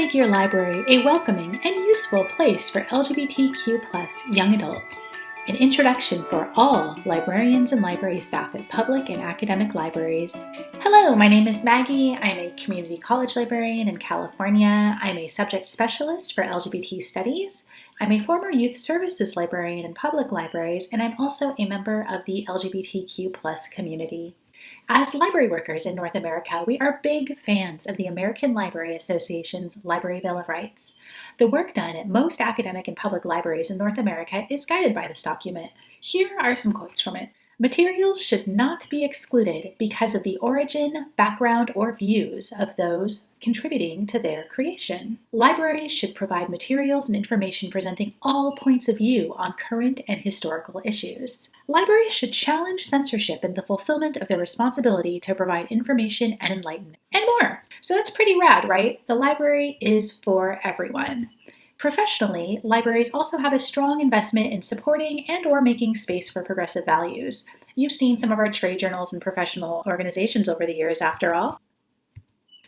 make your library a welcoming and useful place for LGBTQ+ young adults. An introduction for all librarians and library staff at public and academic libraries. Hello, my name is Maggie. I'm a community college librarian in California. I'm a subject specialist for LGBT studies. I'm a former youth services librarian in public libraries, and I'm also a member of the LGBTQ+ community. As library workers in North America, we are big fans of the American Library Association's Library Bill of Rights. The work done at most academic and public libraries in North America is guided by this document. Here are some quotes from it. Materials should not be excluded because of the origin, background, or views of those contributing to their creation. Libraries should provide materials and information presenting all points of view on current and historical issues. Libraries should challenge censorship in the fulfillment of their responsibility to provide information and enlightenment, and more. So that's pretty rad, right? The library is for everyone. Professionally, libraries also have a strong investment in supporting and/or making space for progressive values. You've seen some of our trade journals and professional organizations over the years, after all.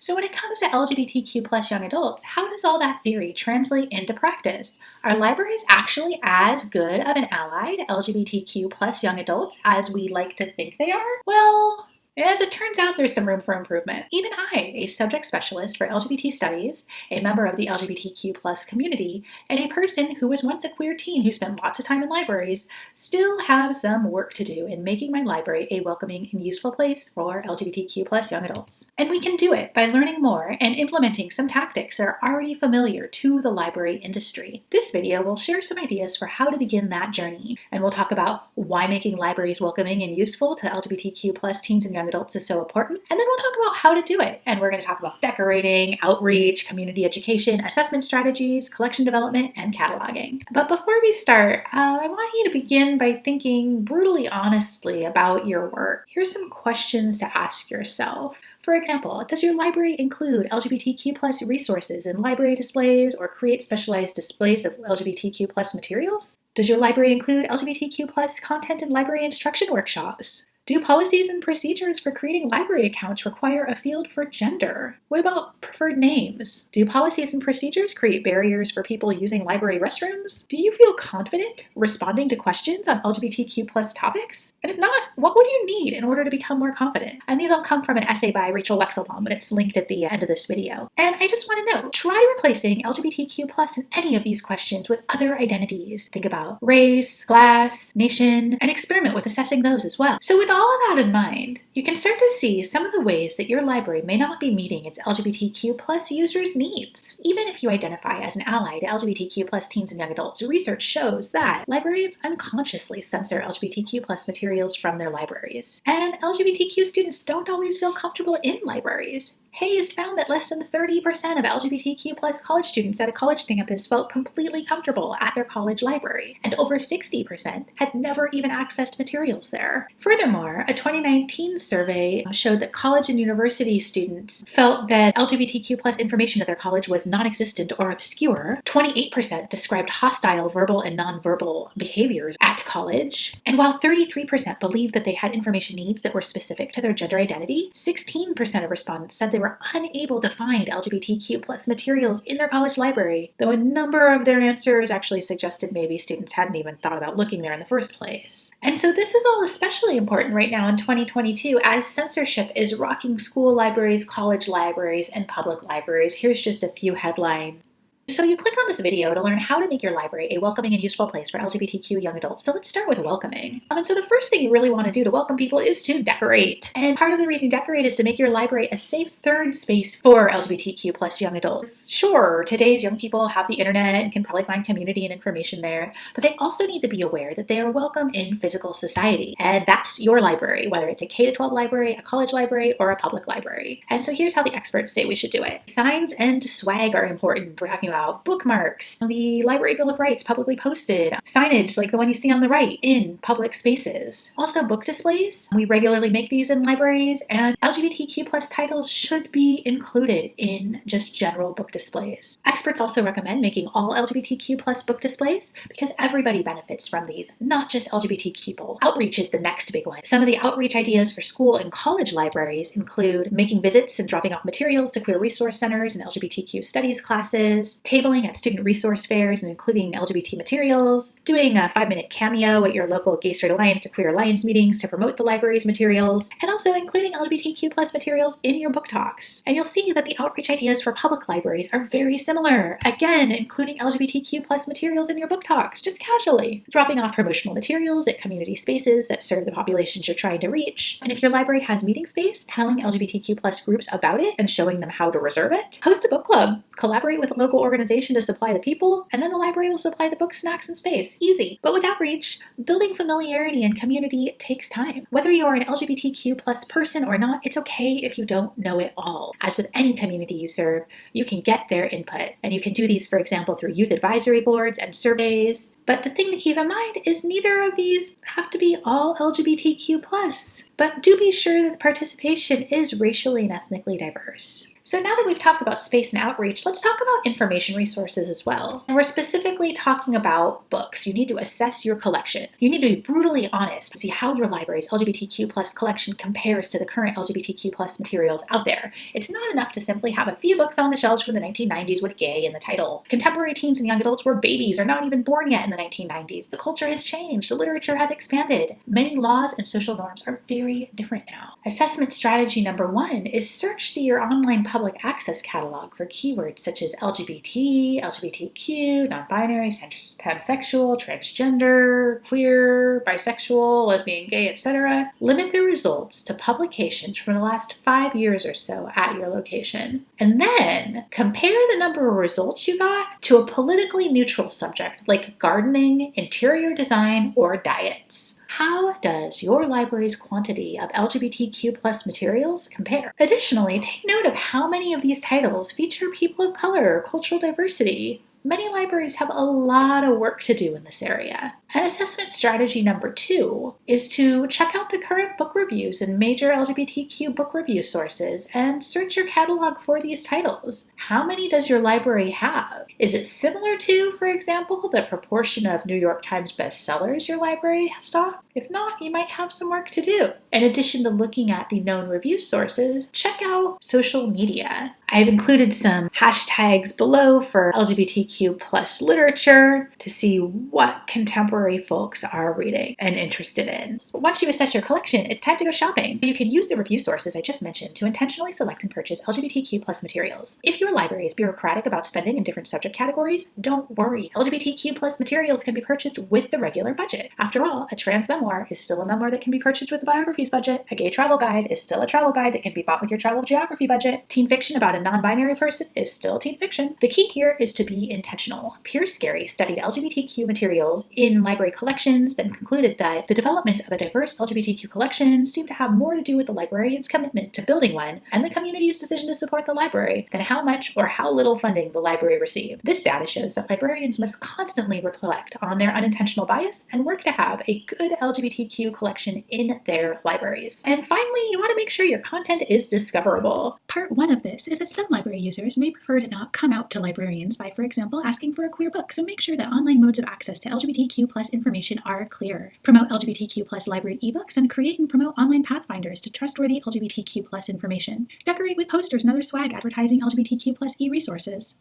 So when it comes to LGBTQ+ young adults, how does all that theory translate into practice? Are libraries actually as good of an ally to LGBTQ+ young adults as we like to think they are? Well, as it turns out, there's some room for improvement. Even I, a subject specialist for LGBT studies, a member of the LGBTQ+ community, and a person who was once a queer teen who spent lots of time in libraries, still have some work to do in making my library a welcoming and useful place for LGBTQ+ young adults. And we can do it by learning more and implementing some tactics that are already familiar to the library industry. This video will share some ideas for how to begin that journey, and we'll talk about why making libraries welcoming and useful to LGBTQ+ teens and young adults is so important, and then we'll talk about how to do it. And we're going to talk about decorating, outreach, community education, assessment strategies, collection development, and cataloging. But before we start, I want you to begin by thinking brutally honestly about your work. Here's some questions to ask yourself. For example, does your library include LGBTQ+ resources in library displays or create specialized displays of LGBTQ+ materials? Does your library include LGBTQ+ content in library instruction workshops? Do policies and procedures for creating library accounts require a field for gender? What about preferred names? Do policies and procedures create barriers for people using library restrooms? Do you feel confident responding to questions on LGBTQ+ topics? And if not, what would you need in order to become more confident? And these all come from an essay by Rachel Wexelbaum, and it's linked at the end of this video. And I just want to know, try replacing LGBTQ+ in any of these questions with other identities. Think about race, class, nation, and experiment with assessing those as well. So with all of that in mind, you can start to see some of the ways that your library may not be meeting its LGBTQ+ users' needs. Even if you identify as an ally to LGBTQ+ teens and young adults, research shows that librarians unconsciously censor LGBTQ+ materials from their libraries. And LGBTQ students don't always feel comfortable in libraries. Hayes found that less than 30% of LGBTQ+ college students at a college campus felt completely comfortable at their college library, and over 60% had never even accessed materials there. Furthermore, a 2019 survey showed that college and university students felt that LGBTQ+ information at their college was non-existent or obscure. 28% described hostile verbal and nonverbal behaviors at college, and while 33% believed that they had information needs that were specific to their gender identity, 16% of respondents said they were unable to find LGBTQ+ materials in their college library, though a number of their answers actually suggested maybe students hadn't even thought about looking there in the first place. And so this is all especially important right now in 2022 as censorship is rocking school libraries, college libraries, and public libraries. Here's just a few headlines. So you click on this video to learn how to make your library a welcoming and useful place for LGBTQ young adults. So let's start with welcoming. And so the first thing you really want to do to welcome people is to decorate. And part of the reason you decorate is to make your library a safe third space for LGBTQ+ young adults. Sure, today's young people have the internet and can probably find community and information there, but they also need to be aware that they are welcome in physical society. And that's your library, whether it's a K-12 library, a college library, or a public library. And so here's how the experts say we should do it. Signs and swag are important. We're talking about about bookmarks, the Library Bill of Rights publicly posted, signage like the one you see on the right in public spaces. Also book displays. We regularly make these in libraries, and LGBTQ plus titles should be included in just general book displays. Experts also recommend making all LGBTQ plus book displays because everybody benefits from these, not just LGBTQ people. Outreach is the next big one. Some of the outreach ideas for school and college libraries include making visits and dropping off materials to queer resource centers and LGBTQ studies classes, tabling at student resource fairs and including LGBT materials, doing a 5-minute cameo at your local Gay Straight Alliance or Queer Alliance meetings to promote the library's materials, and also including LGBTQ plus materials in your book talks. And you'll see that the outreach ideas for public libraries are very similar. Again, including LGBTQ plus materials in your book talks, just casually. Dropping off promotional materials at community spaces that serve the populations you're trying to reach. And if your library has meeting space, telling LGBTQ plus groups about it and showing them how to reserve it. Host a book club. Collaborate with a local organization to supply the people, and then the library will supply the books, snacks, and space. Easy. But with outreach, building familiarity and community takes time. Whether you are an LGBTQ plus person or not, it's okay if you don't know it all. As with any community you serve, you can get their input. And you can do these, for example, through youth advisory boards and surveys. But the thing to keep in mind is neither of these have to be all LGBTQ plus. But do be sure that the participation is racially and ethnically diverse. So now that we've talked about space and outreach, let's talk about information resources as well. And we're specifically talking about books. You need to assess your collection. You need to be brutally honest to see how your library's LGBTQ plus collection compares to the current LGBTQ plus materials out there. It's not enough to simply have a few books on the shelves from the 1990s with gay in the title. Contemporary teens and young adults were babies or not even born yet in the 1990s. The culture has changed. The literature has expanded. Many laws and social norms are very different now. Assessment strategy number 1 is search your online public access catalog for keywords such as LGBT, LGBTQ, non-binary, pansexual, transgender, queer, bisexual, lesbian, gay, etc. Limit the results to publications from the last 5 years or so at your location. And then compare the number of results you got to a politically neutral subject like gardening, interior design, or diets. How does your library's quantity of LGBTQ plus materials compare? Additionally, take note of how many of these titles feature people of color or cultural diversity. Many libraries have a lot of work to do in this area. And assessment strategy number 2 is to check out the current book reviews in major LGBTQ book review sources and search your catalog for these titles. How many does your library have? Is it similar to, for example, the proportion of New York Times bestsellers your library has stocked? If not, you might have some work to do. In addition to looking at the known review sources, check out social media. I've included some hashtags below for LGBTQ plus literature to see what contemporary folks are reading and interested in. But once you assess your collection, it's time to go shopping. You can use the review sources I just mentioned to intentionally select and purchase LGBTQ plus materials. If your library is bureaucratic about spending in different subject categories, don't worry. LGBTQ plus materials can be purchased with the regular budget. After all, a trans memoir is still a memoir that can be purchased with the biography's budget. A gay travel guide is still a travel guide that can be bought with your travel geography budget. Teen fiction about a non-binary person is still teen fiction. The key here is to be intentional. Pierce Scary studied LGBTQ materials in library collections, then concluded that the development of a diverse LGBTQ collection seemed to have more to do with the librarian's commitment to building one and the community's decision to support the library than how much or how little funding the library received. This data shows that librarians must constantly reflect on their unintentional bias and work to have a good LGBTQ collection in their libraries. And finally, you want to make sure your content is discoverable. Part 1 of this is that some library users may prefer to not come out to librarians by, for example, asking for a queer book, so make sure that online modes of access to LGBTQ plus information are clear. Promote LGBTQ plus library ebooks and create and promote online pathfinders to trustworthy LGBTQ plus information. Decorate with posters and other swag advertising LGBTQ plus e-resources.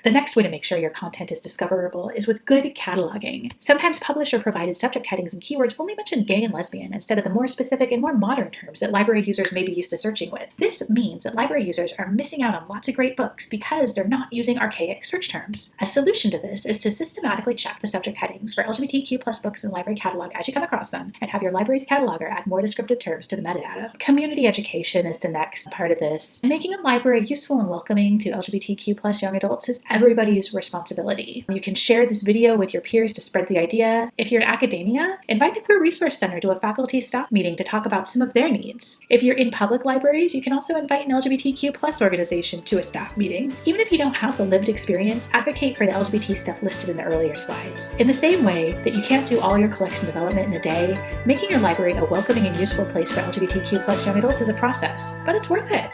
The next way to make sure your content is discoverable is with good cataloging. Sometimes publisher-provided subject headings and keywords only mention gay and lesbian instead of the more specific and more modern terms that library users may be used to searching with. This means that library users are missing out on lots of great books because they're not using archaic search terms. A solution to this is to systematically check the subject headings for LGBTQ plus books in the library catalog as you come across them, and have your library's cataloger add more descriptive terms to the metadata. Community education is the next part of this. And making a library useful and welcoming to LGBTQ plus young adults is everybody's responsibility. You can share this video with your peers to spread the idea. If you're in academia, invite the Queer Resource Center to a faculty staff meeting to talk about some of their needs. If you're in public libraries, you can also invite an LGBTQ+ organization to a staff meeting. Even if you don't have the lived experience, advocate for the LGBT stuff listed in the earlier slides. In the same way that you can't do all your collection development in a day, making your library a welcoming and useful place for LGBTQ+ young adults is a process, but it's worth it.